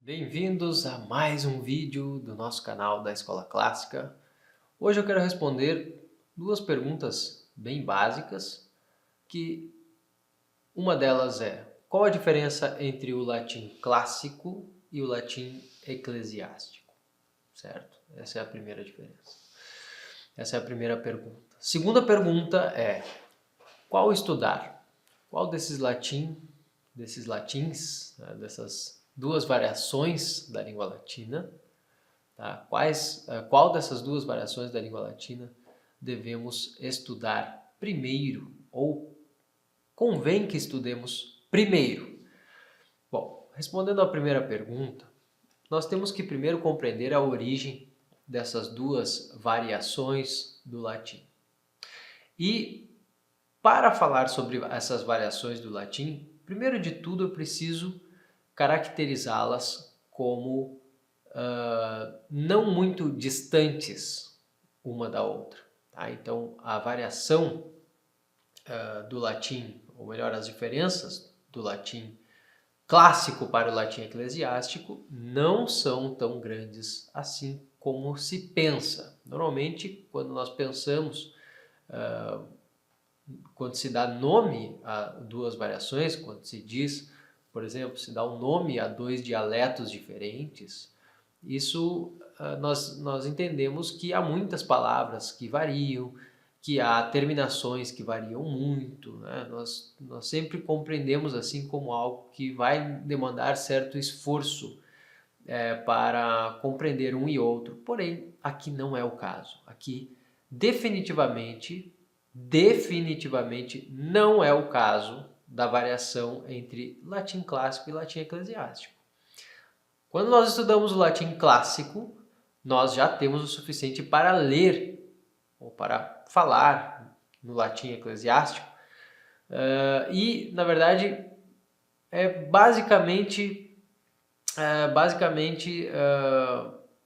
Bem-vindos a mais um vídeo do nosso canal da Escola Clássica. Hoje eu quero responder duas perguntas bem básicas, que uma delas é: qual a diferença entre o latim clássico e o latim eclesiástico? Certo? Essa é a primeira diferença. Essa é a primeira pergunta. Segunda pergunta é: qual estudar? Qual desses latins, né, dessas duas variações da língua latina, tá? Qual dessas duas variações da língua latina devemos estudar primeiro, ou convém que estudemos primeiro? Bom, respondendo à primeira pergunta, nós temos que primeiro compreender a origem dessas duas variações do latim. E para falar sobre essas variações do latim, primeiro de tudo eu preciso caracterizá-las como não muito distantes uma da outra. Tá? Então, a variação do latim, ou melhor, as diferenças do latim clássico para o latim eclesiástico não são tão grandes assim como se pensa. Normalmente, quando nós pensamos, quando se dá nome a duas variações, quando se diz, por exemplo, se dá um nome a dois dialetos diferentes, isso nós entendemos que há muitas palavras que variam, que há terminações que variam muito, né? Nós sempre compreendemos assim como algo que vai demandar certo esforço para compreender um e outro. Porém, aqui não é o caso. Aqui definitivamente não é o caso da variação entre latim clássico e latim eclesiástico. Quando nós estudamos o latim clássico, nós já temos o suficiente para ler ou para falar no latim eclesiástico. E, na verdade, basicamente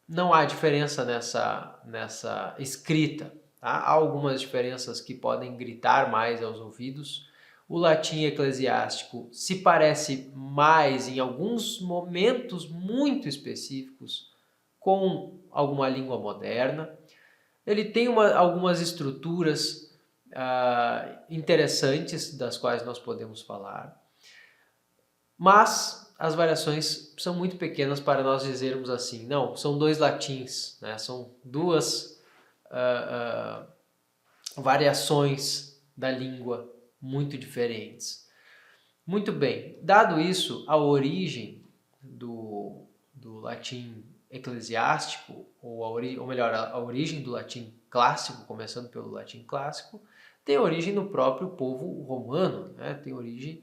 não há diferença nessa escrita. Tá? Há algumas diferenças que podem gritar mais aos ouvidos. O latim eclesiástico se parece mais, em alguns momentos muito específicos, com alguma língua moderna. Ele tem algumas estruturas interessantes das quais nós podemos falar, mas as variações são muito pequenas para nós dizermos assim, não, são dois latins, né? São duas variações da língua muito diferentes. Muito bem, dado isso, a origem do latim eclesiástico, ou melhor, a origem do latim clássico, começando pelo latim clássico, tem origem no próprio povo romano, né? Tem origem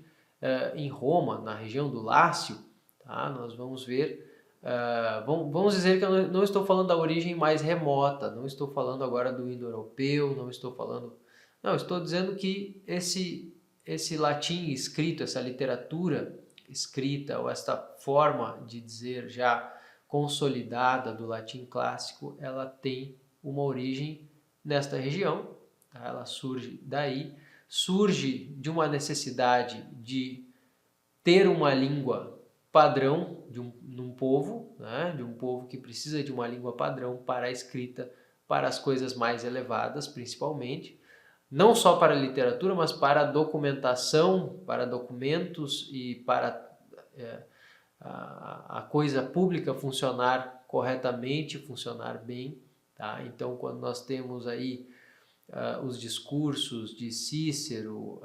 em Roma, na região do Lácio. Tá? Nós vamos ver, vamos dizer que eu não estou falando da origem mais remota, não estou falando agora do indo-europeu, não, estou dizendo que esse latim escrito, essa literatura escrita, ou esta forma de dizer já consolidada do latim clássico, ela tem uma origem nesta região, tá? Ela surge daí, surge de uma necessidade de ter uma língua padrão num povo, né? De um povo que precisa de uma língua padrão para a escrita, para as coisas mais elevadas, principalmente, não só para a literatura, mas para a documentação, para documentos e para a coisa pública funcionar corretamente, funcionar bem. Tá? Então, quando nós temos aí os discursos de Cícero,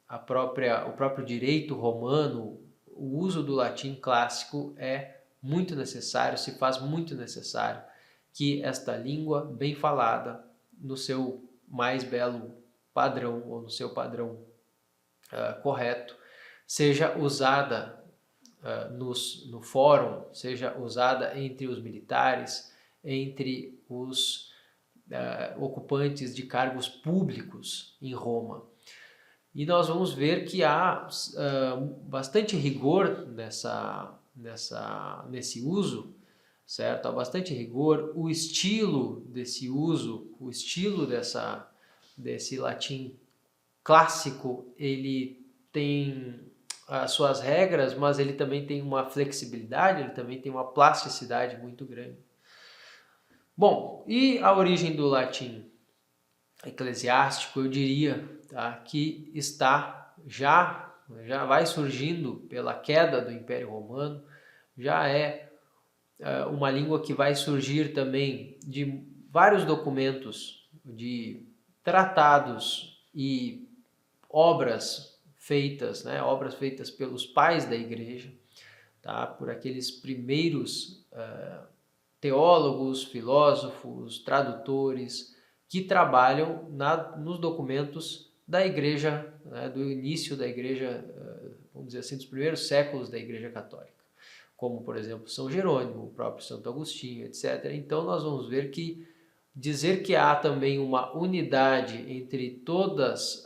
o próprio direito romano, o uso do latim clássico é muito necessário, se faz muito necessário que esta língua bem falada, no seu mais belo padrão, ou no seu padrão correto, seja usada no fórum, seja usada entre os militares, entre os ocupantes de cargos públicos em Roma. E nós vamos ver que há bastante rigor nesse uso, certo? Há bastante rigor. O estilo desse uso, o estilo desse latim clássico, ele tem as suas regras, mas ele também tem uma flexibilidade, ele também tem uma plasticidade muito grande. Bom, e a origem do latim eclesiástico, eu diria, tá, que já vai surgindo pela queda do Império Romano, já é uma língua que vai surgir também de vários documentos, de tratados e obras feitas, né, obras feitas pelos pais da igreja, tá, por aqueles primeiros teólogos, filósofos, tradutores, que trabalham nos documentos da igreja, né, do início da igreja, vamos dizer assim, dos primeiros séculos da igreja católica, como, por exemplo, São Jerônimo, o próprio Santo Agostinho, etc. Então, nós vamos ver que dizer que há também uma unidade entre todos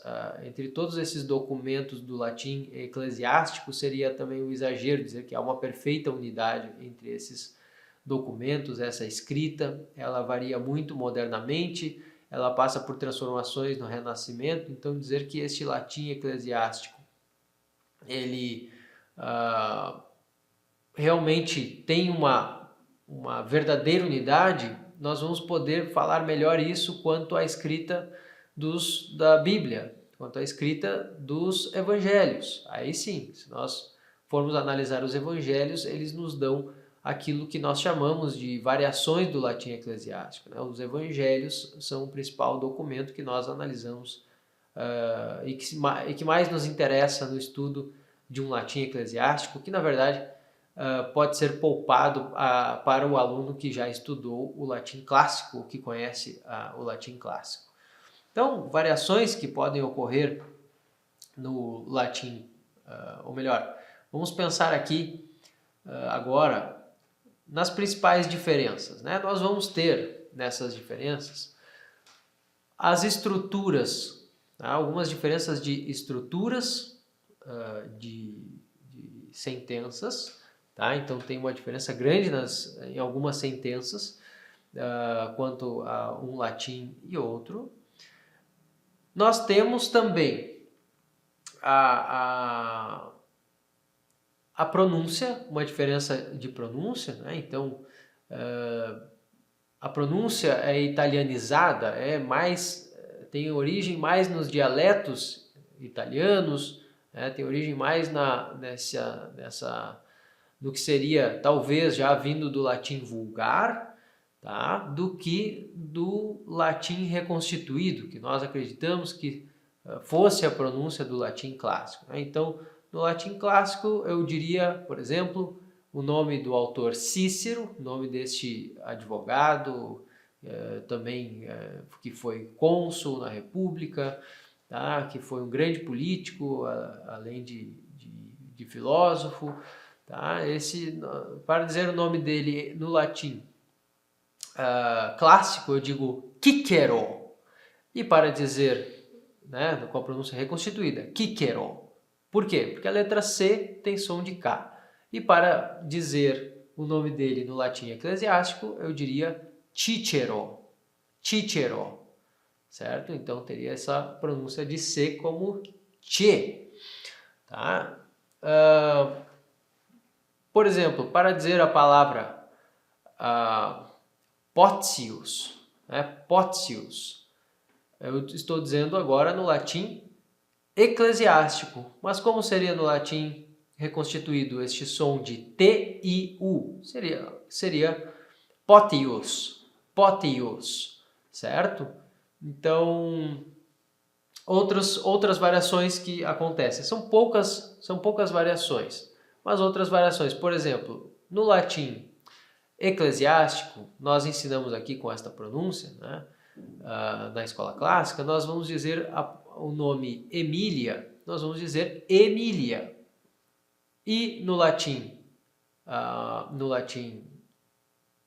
esses documentos do latim eclesiástico seria também um exagero, dizer que há uma perfeita unidade entre esses documentos. Essa escrita, ela varia muito modernamente, ela passa por transformações no Renascimento, então dizer que este latim eclesiástico, ele realmente tem uma verdadeira unidade, nós vamos poder falar melhor isso quanto à escrita da Bíblia, quanto à escrita dos evangelhos. Aí sim, se nós formos analisar os evangelhos, eles nos dão aquilo que nós chamamos de variações do latim eclesiástico, né? Os evangelhos são o principal documento que nós analisamos e que mais nos interessa no estudo de um latim eclesiástico, que na verdade pode ser poupado para o aluno que já estudou o latim clássico, que conhece o latim clássico. Então, variações que podem ocorrer no latim, ou melhor, vamos pensar aqui agora nas principais diferenças, né? Nós vamos ter nessas diferenças as estruturas, tá? Algumas diferenças de estruturas de sentenças, tá? Então tem uma diferença grande em algumas sentenças quanto a um latim e outro. Nós temos também a pronúncia, uma diferença de pronúncia, né? Então a pronúncia é italianizada, tem origem mais nos dialetos italianos, né? Tem origem mais no que seria talvez já vindo do latim vulgar, tá? Do que do latim reconstituído, que nós acreditamos que fosse a pronúncia do latim clássico, né? Então, no latim clássico, eu diria, por exemplo, o nome do autor Cícero, nome deste advogado, também que foi cônsul na República, tá? Que foi um grande político, além de filósofo. Tá? Para dizer o nome dele no latim clássico, eu digo Cicero. E para dizer, né, com a pronúncia reconstituída, Cicero. Por quê? Porque a letra C tem som de K. E para dizer o nome dele no latim eclesiástico, eu diria Cicero. Cicero. Certo? Então teria essa pronúncia de C como Che. Tá? Por exemplo, para dizer a palavra potius, né? Potius, eu estou dizendo agora no latim eclesiástico. Mas como seria no latim reconstituído este som de T e U? Seria potius, potius, certo? Então, outras variações que acontecem. São poucas variações, mas outras variações. Por exemplo, no latim eclesiástico, nós ensinamos aqui com esta pronúncia, né? Na escola clássica, nós vamos dizer o nome Emília, nós vamos dizer Emília. E no latim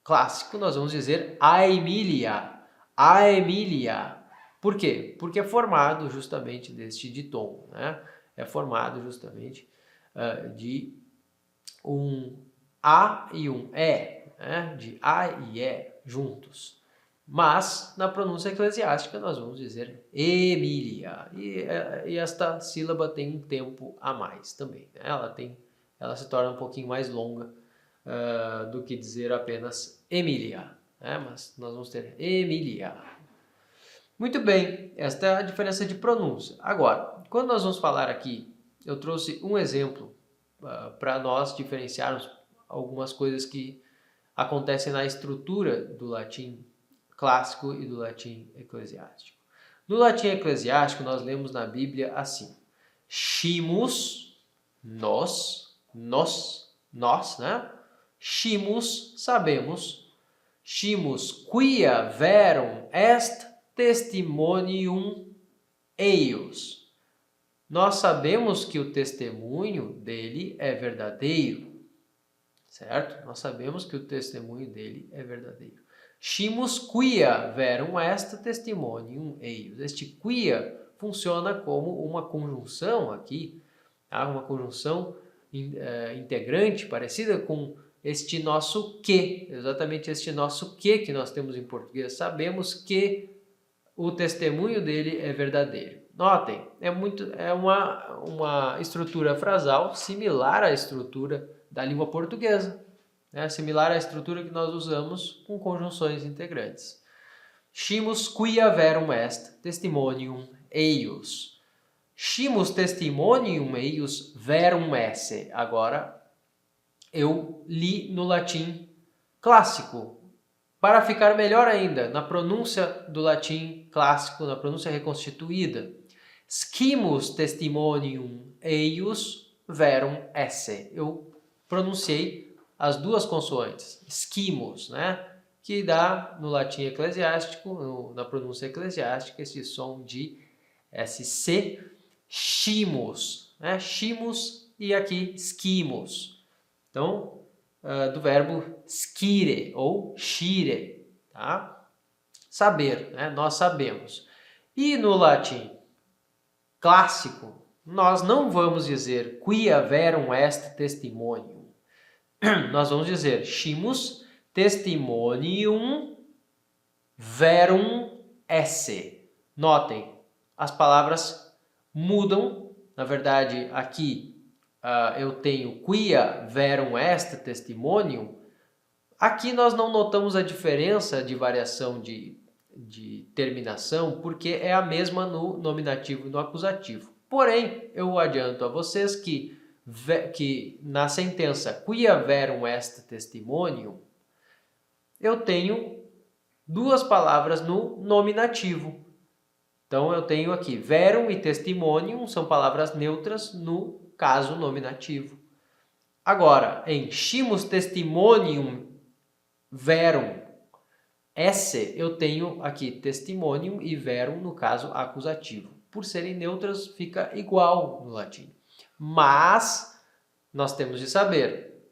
clássico, nós vamos dizer Aemília, Aemília. Por quê? Porque é formado justamente deste ditom, né? É formado justamente de um A e um E, né? De A e E juntos. Mas, na pronúncia eclesiástica, nós vamos dizer Emília. E esta sílaba tem um tempo a mais também, né? Ela se torna um pouquinho mais longa do que dizer apenas Emília, né? Mas nós vamos ter Emília. Muito bem, esta é a diferença de pronúncia. Agora, quando nós vamos falar aqui, eu trouxe um exemplo para nós diferenciarmos algumas coisas que acontecem na estrutura do latim clássico e do latim eclesiástico. No latim eclesiástico, nós lemos na Bíblia assim: Scimus, nós, né? Scimus, sabemos. Scimus, quia verum est testimonium eius. Nós sabemos que o testemunho dele é verdadeiro, certo? Nós sabemos que o testemunho dele é verdadeiro. Scimus quia verum est testimonium eius. Este quia funciona como uma conjunção aqui, tá? Uma conjunção integrante parecida com este nosso que, exatamente este nosso que nós temos em português. Sabemos que o testemunho dele é verdadeiro. Notem, é uma estrutura frasal similar à estrutura da língua portuguesa, né? Similar à estrutura que nós usamos com conjunções integrantes. Scimus quia verum est testimonium eius. Scimus testimonium eius verum esse. Agora, eu li no latim clássico, para ficar melhor ainda, na pronúncia do latim clássico, na pronúncia reconstituída. Scimus testimonium eius verum esse. Eu pronunciei as duas consoantes, scimus, né? Que dá no latim eclesiástico, na pronúncia eclesiástica, esse som de SC, scimus, né? Scimus e aqui scimus. Então, do verbo scire ou scire, tá? Saber, né? Nós sabemos. E no latim clássico, nós não vamos dizer quia verum est testimonium. Nós vamos dizer scimus testimonium verum esse. Notem, as palavras mudam. Na verdade, aqui eu tenho quia verum est testimonium. Aqui nós não notamos a diferença de variação de terminação, porque é a mesma no nominativo e no acusativo. Porém, eu adianto a vocês que na sentença quia verum est testimonium, eu tenho duas palavras no nominativo. Então, eu tenho aqui verum e testimonium, são palavras neutras no caso nominativo. Agora, em scimus testimonium verum esse, eu tenho aqui testimonium e verum no caso acusativo. Por serem neutras, fica igual no latim. Mas, nós temos de saber,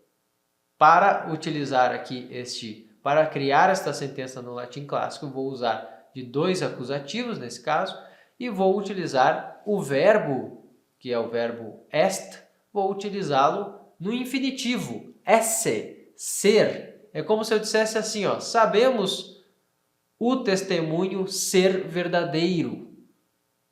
para utilizar aqui para criar esta sentença no latim clássico, eu vou usar de dois acusativos nesse caso, e vou utilizar o verbo, que é o verbo est, vou utilizá-lo no infinitivo, esse, ser. É como se eu dissesse assim, ó, sabemos o testemunho ser verdadeiro.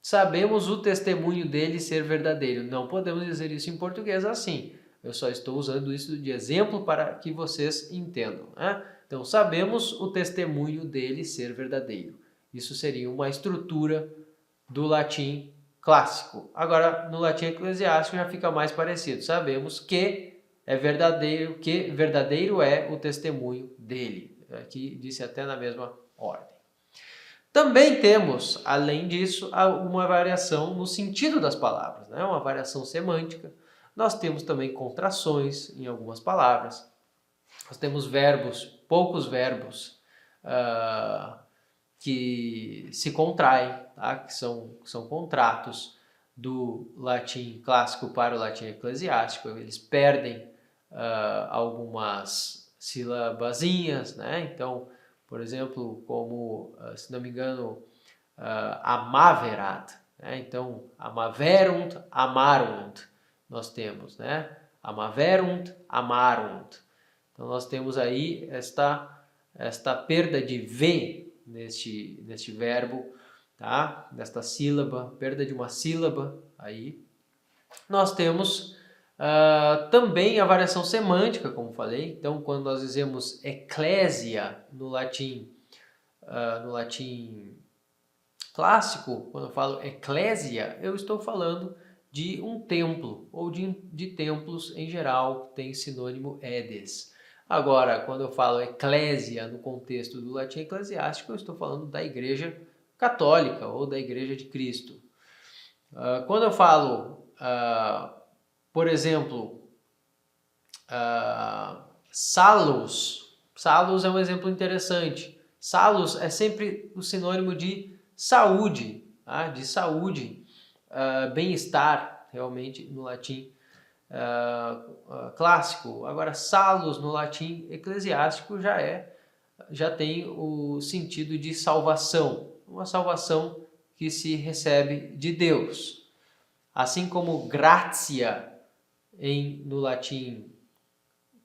Sabemos o testemunho dele ser verdadeiro. Não podemos dizer isso em português assim. Eu só estou usando isso de exemplo para que vocês entendam, né? Então, sabemos o testemunho dele ser verdadeiro. Isso seria uma estrutura do latim clássico. Agora, no latim eclesiástico já fica mais parecido. Sabemos que é verdadeiro, que verdadeiro é o testemunho dele. Aqui disse até na mesma ordem. Também temos, além disso, uma variação no sentido das palavras, né? Uma variação semântica. Nós temos também contrações em algumas palavras. Nós temos verbos, poucos verbos que se contraem, tá? Que são contratos do latim clássico para o latim eclesiástico. Eles perdem algumas sílabazinhas, né? Então, por exemplo, como, se não me engano, amaverat, né? Então, amaverunt, amarunt, nós temos, né? Amaverunt, amarunt. Então, nós temos aí esta perda de V neste verbo, tá? Desta sílaba, perda de uma sílaba aí. Nós temos também a variação semântica, como falei. Então, quando nós dizemos eclésia no latim clássico, quando eu falo eclésia, eu estou falando de um templo, ou de templos em geral, que tem sinônimo edes. Agora, quando eu falo eclésia no contexto do latim eclesiástico, eu estou falando da Igreja Católica ou da Igreja de Cristo. Quando eu falo, por exemplo, salos é um exemplo interessante. Salos é sempre o sinônimo de saúde, tá? De saúde, bem-estar, realmente, no latim clássico. Agora, salus no latim eclesiástico já tem o sentido de salvação, uma salvação que se recebe de Deus. Assim como gratia no latim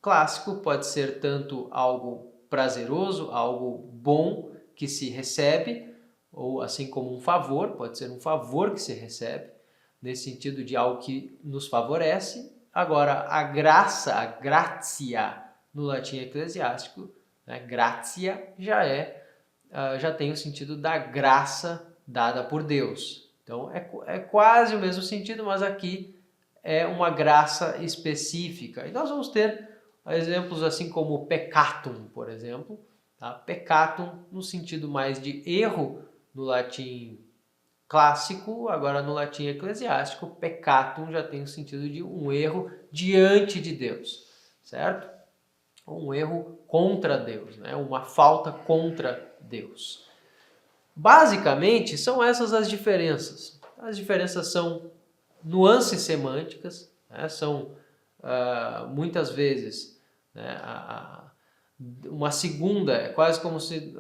clássico pode ser tanto algo prazeroso, algo bom que se recebe, ou assim como um favor, pode ser um favor que se recebe, nesse sentido de algo que nos favorece. Agora, a graça, a gratia no latim eclesiástico, né, gratia já tem o sentido da graça dada por Deus. Então, é quase o mesmo sentido, mas aqui é uma graça específica. E nós vamos ter exemplos assim como peccatum, por exemplo. Tá? Peccatum no sentido mais de erro no latim clássico, agora no latim eclesiástico, peccatum já tem o sentido de um erro diante de Deus, certo? Um erro contra Deus, né? Uma falta contra Deus. Basicamente, são essas as diferenças. As diferenças são nuances semânticas, né? São muitas vezes, né, uma segunda, é quase como se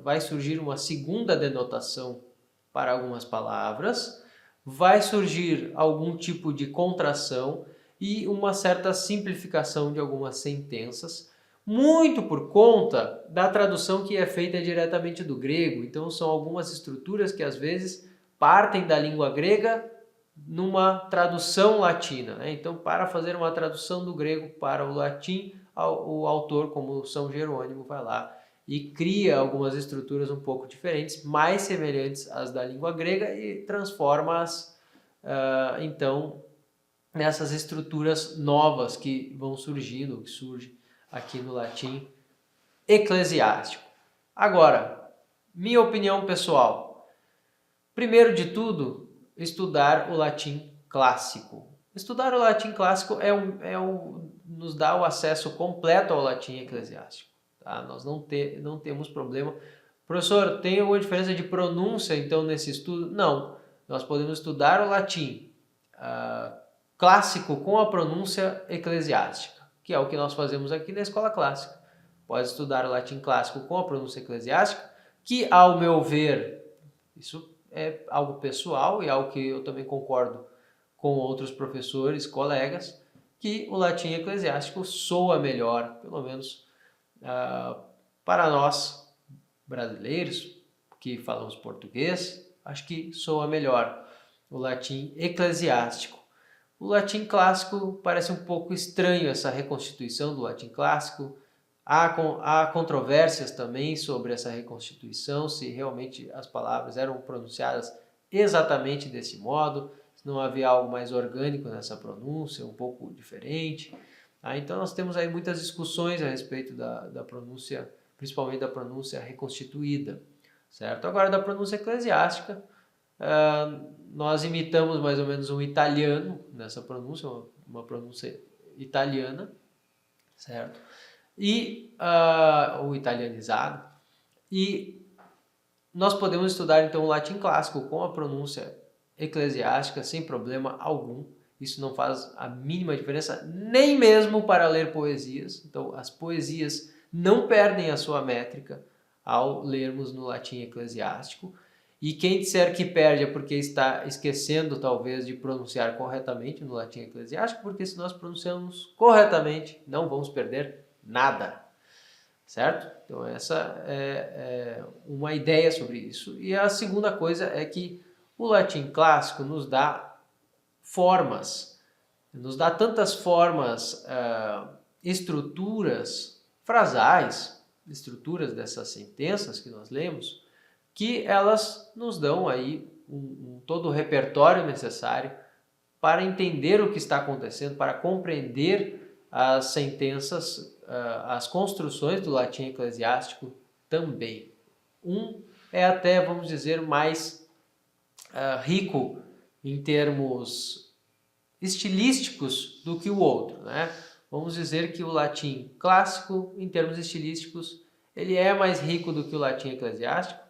vai surgir uma segunda denotação para algumas palavras, vai surgir algum tipo de contração e uma certa simplificação de algumas sentenças, muito por conta da tradução que é feita diretamente do grego. Então são algumas estruturas que às vezes partem da língua grega numa tradução latina, né? Então, para fazer uma tradução do grego para o latim, o autor, como São Jerônimo, vai lá e cria algumas estruturas um pouco diferentes, mais semelhantes às da língua grega e transforma-as, então, nessas estruturas novas que vão surgindo, que surge aqui no latim eclesiástico. Agora, minha opinião pessoal. Primeiro de tudo, estudar o latim clássico. Estudar o latim clássico nos dá o acesso completo ao latim eclesiástico. Tá? Nós não temos problema. Professor, tem alguma diferença de pronúncia então nesse estudo? Não. Nós podemos estudar o latim clássico com a pronúncia eclesiástica, que é o que nós fazemos aqui na escola clássica. Pode estudar o latim clássico com a pronúncia eclesiástica, que, ao meu ver, isso é algo pessoal e algo que eu também concordo com outros professores, colegas, que o latim eclesiástico soa melhor, pelo menos para nós brasileiros que falamos português, acho que soa melhor o latim eclesiástico. O latim clássico parece um pouco estranho, essa reconstituição do latim clássico. Há controvérsias também sobre essa reconstituição, se realmente as palavras eram pronunciadas exatamente desse modo, se não havia algo mais orgânico nessa pronúncia, um pouco diferente. Então nós temos aí muitas discussões a respeito da pronúncia, principalmente da pronúncia reconstituída, certo? Agora, da pronúncia eclesiástica, nós imitamos mais ou menos um italiano nessa pronúncia, uma pronúncia italiana, certo? O italianizado, e nós podemos estudar então o latim clássico com a pronúncia eclesiástica sem problema algum. Isso não faz a mínima diferença, nem mesmo para ler poesias. Então as poesias não perdem a sua métrica ao lermos no latim eclesiástico. E quem disser que perde é porque está esquecendo talvez de pronunciar corretamente no latim eclesiástico, porque se nós pronunciamos corretamente não vamos perder nada, certo? Então essa é uma ideia sobre isso. E a segunda coisa é que o latim clássico nos dá formas, nos dá tantas formas, estruturas frasais, estruturas dessas sentenças que nós lemos, que elas nos dão aí todo o repertório necessário para entender o que está acontecendo, para compreender as sentenças, as construções do latim eclesiástico também. Um é até, vamos dizer, mais rico em termos estilísticos do que o outro, né? Vamos dizer que o latim clássico, em termos estilísticos, ele é mais rico do que o latim eclesiástico,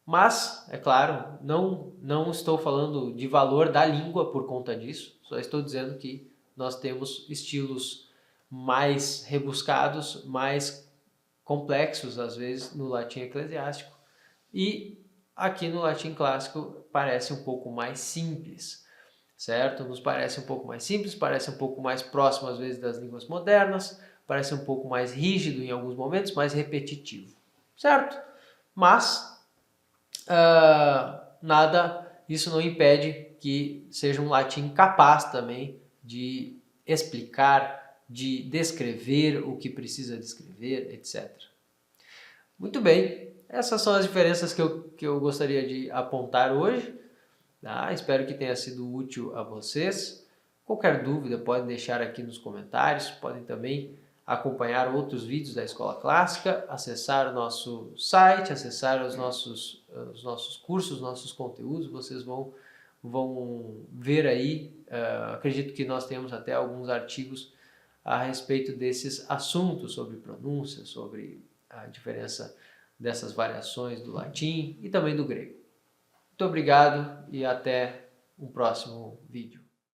mas, é claro, não estou falando de valor da língua por conta disso, só estou dizendo que nós temos estilos mais rebuscados, mais complexos, às vezes, no latim eclesiástico, e aqui no latim clássico parece um pouco mais simples, certo? Nos parece um pouco mais simples, parece um pouco mais próximo, às vezes, das línguas modernas, parece um pouco mais rígido em alguns momentos, mais repetitivo, certo? Mas isso não impede que seja um latim capaz também de explicar, de descrever o que precisa descrever, etc. Muito bem, essas são as diferenças que eu gostaria de apontar hoje. Tá? Espero que tenha sido útil a vocês. Qualquer dúvida podem deixar aqui nos comentários, podem também acompanhar outros vídeos da Escola Clássica, acessar o nosso site, acessar os nossos cursos, nossos conteúdos, vocês vão ver aí, acredito que nós temos até alguns artigos a respeito desses assuntos, sobre pronúncia, sobre a diferença dessas variações do latim e também do grego. Muito obrigado e até um próximo vídeo.